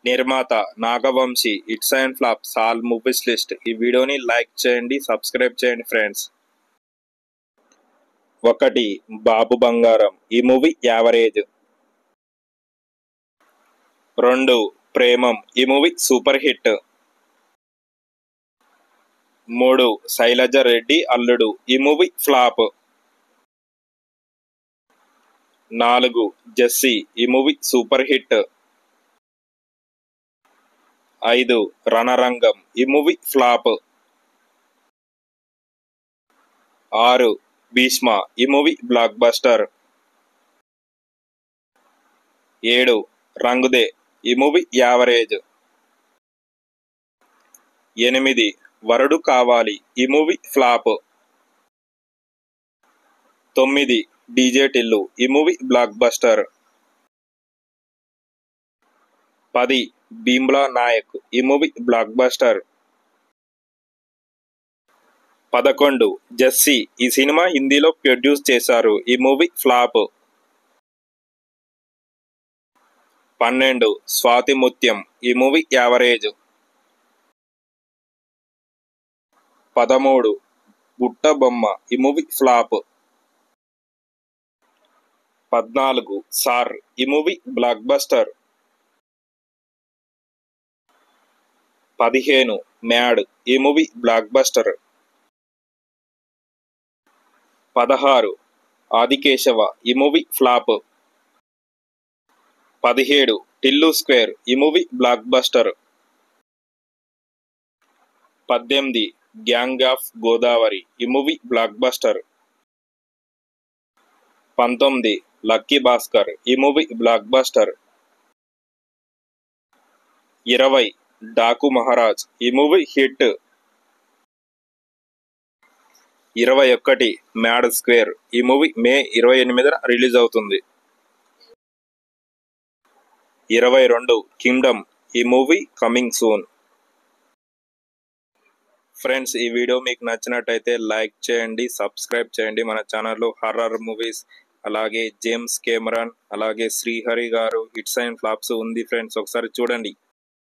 నిర్మాత Nagavamsi. Hits and flops all movies list. ఈ వీడియోని లైక్ చేయండి, సబ్స్క్రైబ్ చేయండి ఫ్రెండ్స్. 1 బాబు బంగారం. ఈ మూవీ యావరేజ్. 2 ప్రేమం. ఈ movie super hit. 3 Sailaja Reddy Alludu. ఈ మూవీ ఫ్లాప్. 4 జెస్సీ. ఈ మూవీ సూపర్ హిట్. 5 రణరంగం. ఈ మూవీ ఫ్లాప్. 6 భీష్మ. ఈ మూవీ బ్లాక్ బస్టర్. 7 రంగుదే. ఈ మూవీ యావరేజ్. 8 వరుడు కావాలి. ఈ మూవీ ఫ్లాప్. 9 డీజే టిల్లు. ఈ movie blockbuster. 10 Bheemla Nayak. ఈ మూవీ బ్లాక్ బస్టర్. 11 జెస్సీ. ఈ సినిమా హిందీలో ప్రొడ్యూస్ చేశారు. ఈ మూవీ ఫ్లాప్. 12 స్వాతి ముత్యం. ఈ మూవీ యావరేజ్. 13 బుట్ట బొమ్మ. ఈ మూవీ ఫ్లాప్. 14 సార్. ఈ మూవీ బ్లాక్ బస్టర్. 15 మ్యాడ్. ఈ మూవీ బ్లాక్ బస్టర్. 16 ఆదికేశవ. ఈ మూవీ ఫ్లాప్. 17 టిల్లు స్క్వేర్. ఈ movie blockbuster. 18 Gang of Godavari. ఈ movie blockbuster. 19 Lucky Bhaskar. ఈ movie blockbuster. 20 Daaku Maharaaj. ఈ మూవీ హిట్. 21 Mad Square. ఈ movie May 28న release అవుతుంది. 22 కింగ్డమ్. ఈ మూవీ కమింగ్ సూన్. ఫ్రెండ్స్, ఈ వీడియో మీకు నచ్చినట్టయితే లైక్ చేయండి, సబ్స్క్రైబ్ చేయండి. మన ఛానల్లో హర్రర్ మూవీస్, అలాగే జేమ్స్ కెమెరాన్, అలాగే శ్రీహరి గారు హిట్స్ అండ్ ఫ్లాప్స్ ఉంది ఫ్రెండ్స్, ఒకసారి చూడండి.